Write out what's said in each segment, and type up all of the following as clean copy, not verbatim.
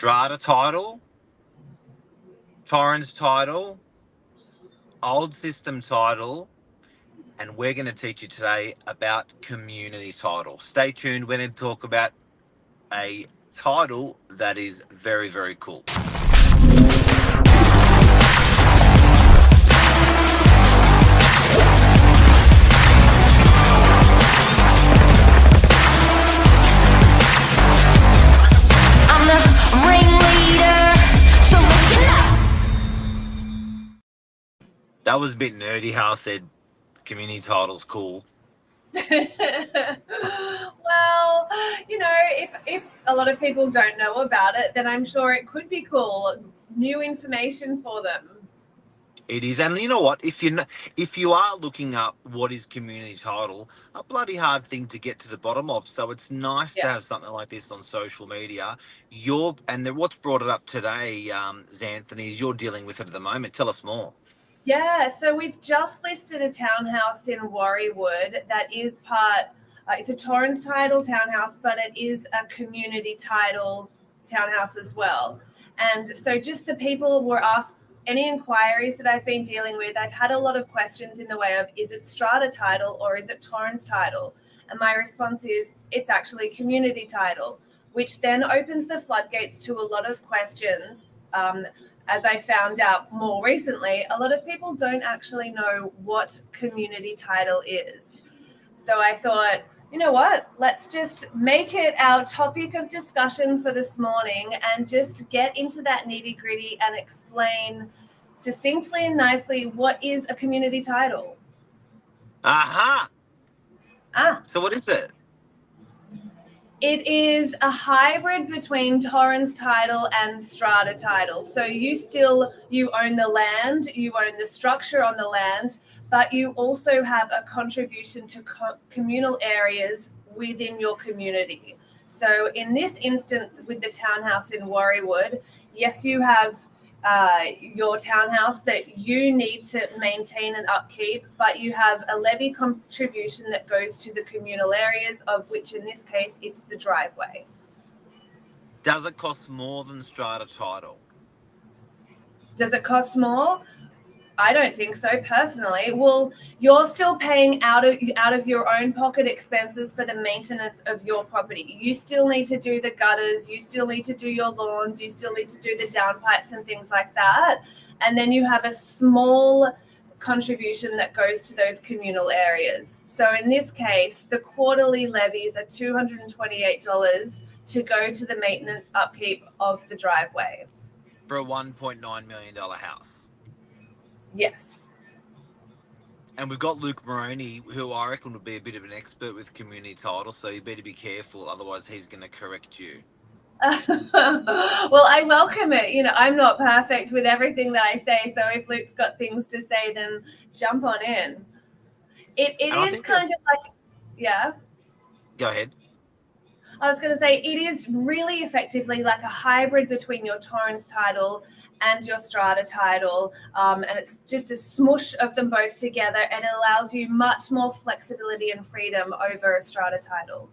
strata title, Torrens title, old system title, and we're going to teach you today about community title. Stay tuned. We're going to talk about a title that is very, very cool. That was a bit nerdy how I said community title's cool. Well, you know, if a lot of people don't know about it, then I'm sure it could be cool. New information for them. It is, and you know what? If you are looking up what is community title, a bloody hard thing to get to the bottom of. So it's nice to have something like this on social media. What's brought it up today, Zanthany, is you're dealing with it at the moment. Tell us more. Yeah, so we've just listed a townhouse in Warriewood that is it's a Torrens title townhouse, but it is a community title townhouse as well. And so just the people were asked any inquiries that I've been dealing with. I've had a lot of questions in the way of, is it strata title or is it Torrens title? And my response is, it's actually community title, which then opens the floodgates to a lot of questions. As I found out more recently, a lot of people don't actually know what community title is. So I thought, you know what, let's just make it our topic of discussion for this morning and just get into that nitty-gritty and explain succinctly and nicely what is a community title. Aha! So what is it? It is a hybrid between Torrens title and strata title. So you own the land, you own the structure on the land, but you also have a contribution to communal areas within your community. So in this instance with the townhouse in Warriewood, yes, you have your townhouse that you need to maintain and upkeep, but you have a levy contribution that goes to the communal areas, of which in this case it's the driveway. Does it cost more than strata title? Does it cost more? I don't think so personally. Well, you're still paying out of your own pocket expenses for the maintenance of your property. You still need to do the gutters, you still need to do your lawns, you still need to do the downpipes and things like that. And then you have a small contribution that goes to those communal areas. So in this case, the quarterly levies are $228 to go to the maintenance upkeep of the driveway. For a $1.9 million house. Yes. And we've got Luke Moroney, who I reckon would be a bit of an expert with community title, so you better be careful, otherwise he's going to correct you. Well, I welcome it. You know, I'm not perfect with everything that I say, so if Luke's got things to say, then jump on in. It is kind of like, yeah. Go ahead. I was going to say, it is really effectively like a hybrid between your Torrens title and your strata title, and it's just a smush of them both together, and it allows you much more flexibility and freedom over a strata title.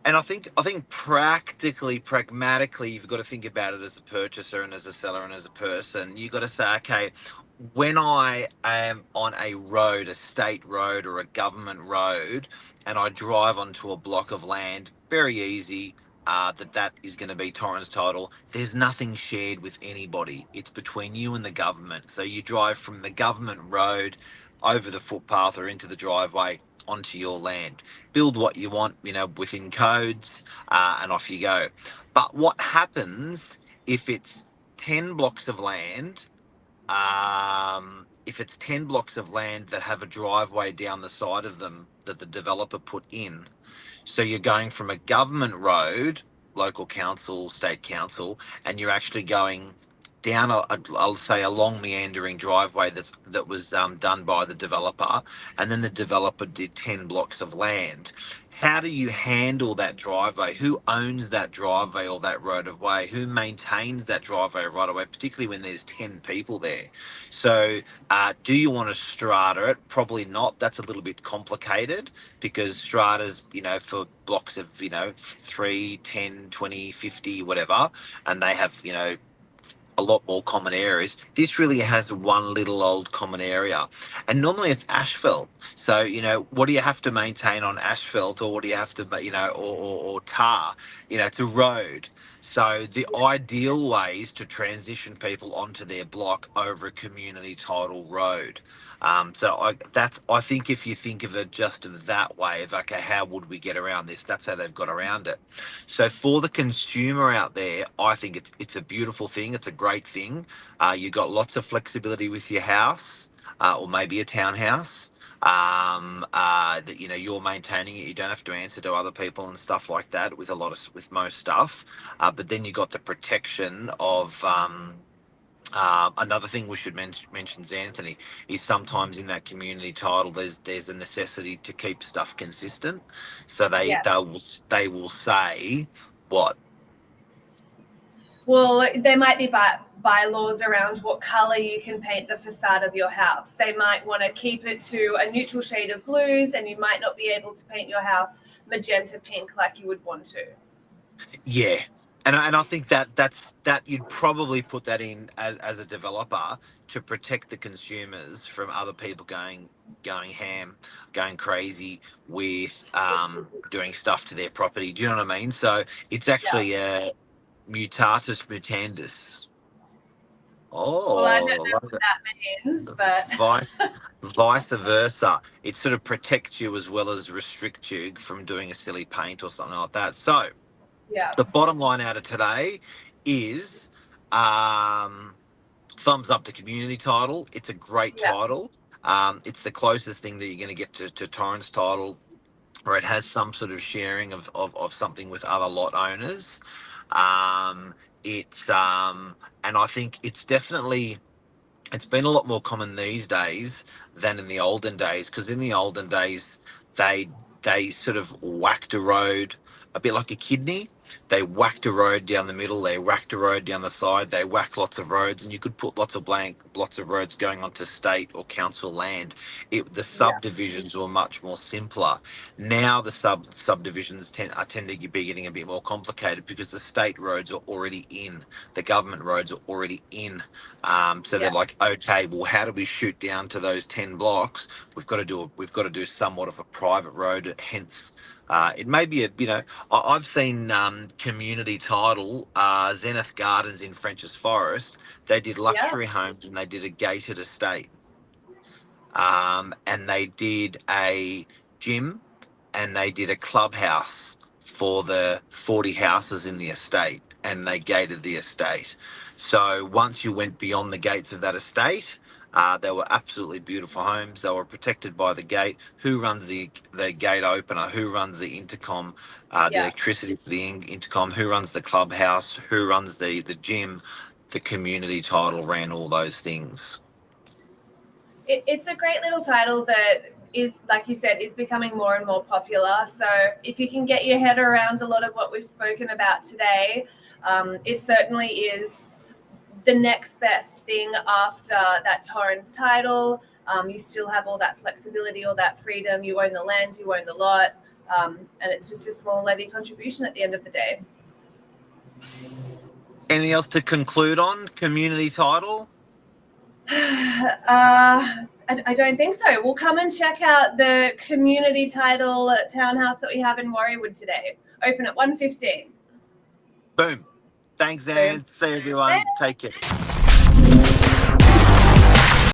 And I think pragmatically, you've got to think about it as a purchaser and as a seller and as a person. You've got to say, okay, when I am on a road, a state road or a government road, and I drive onto a block of land, very easy, that is going to be Torrens title. There's nothing shared with anybody. It's between you and the government. So you drive from the government road over the footpath or into the driveway onto your land. Build what you want, within codes, and off you go. But what happens if it's 10 blocks of land? If it's 10 blocks of land that have a driveway down the side of them that the developer put in, so you're going from a government road, local council, state council, and you're actually going down I'll say a long meandering driveway that was done by the developer, and then the developer did 10 blocks of land. how do you handle that driveway? Who owns that driveway or that road of way? Who maintains that driveway right away, particularly when there's 10 people there? So, do you want to strata it? Probably not. That's a little bit complicated because stratas, for blocks of, 3, 10, 20, 50, whatever, and they have, a lot more common areas. This really has one little old common area. And normally it's asphalt. So, what do you have to maintain on asphalt, or what do you have to, or tar? It's a road. So the ideal way is to transition people onto their block over a community title road. I think if you think of it just that way, of okay, how would we get around this? That's how they've got around it. So for the consumer out there, I think it's a beautiful thing. It's a great thing. You got lots of flexibility with your house, or maybe a townhouse. That you're maintaining it. You don't have to answer to other people and stuff like that with most stuff. But then you got the protection of. Another thing we should mention, Zanthony, is sometimes in that community title, there's a necessity to keep stuff consistent. So Yeah. they will say what? Well, there might be bylaws around what color you can paint the facade of your house. They might want to keep it to a neutral shade of blues, and you might not be able to paint your house magenta pink like you would want to. Yeah. And I think that you'd probably put that in as a developer to protect the consumers from other people going ham, going crazy with doing stuff to their property. Do you know what I mean? So it's actually mutatis mutandis. Well, I don't Oh, know what that means, but vice versa. It sort of protects you as well as restricts you from doing a silly paint or something like that. So yeah. the bottom line out of today is thumbs up to community title. It's a great title. It's the closest thing that you're going to get to Torrens title, where it has some sort of sharing of something with other lot owners. It's and I think it's been a lot more common these days than in the olden days, because in the olden days they sort of whacked a road a bit like a kidney. They whacked a road down the middle, they whacked a road down the side, they whacked lots of roads, and you could put lots of roads going onto state or council land. The subdivisions were much more simpler. Now the subdivisions tend to be getting a bit more complicated because the state roads are already in, the government roads are already in. So they're like, okay, well, how do we shoot down to those 10 blocks? We've got to do somewhat of a private road. Hence, it may be I've seen community title, Zenith Gardens in French's Forest. They did luxury homes and they did a gated estate. And they did a gym and they did a clubhouse for the 40 houses in the estate, and they gated the estate. So once you went beyond the gates of that estate, they were absolutely beautiful homes. They were protected by the gate. Who runs the gate opener? Who runs the intercom? The electricity for the intercom? Who runs the clubhouse? Who runs the gym? The community title ran all those things. It's a great little title that is, like you said, is becoming more and more popular. So if you can get your head around a lot of what we've spoken about today, it certainly is the next best thing after that Torrens title. You still have all that flexibility, all that freedom. You own the land, you own the lot, and it's just a small levy contribution at the end of the day. Anything else to conclude on community title? I don't think so. We'll come and check out the community title townhouse that we have in Warriewood today. Open at 1:15. Boom. Thanks, Anne. See everyone. Take care.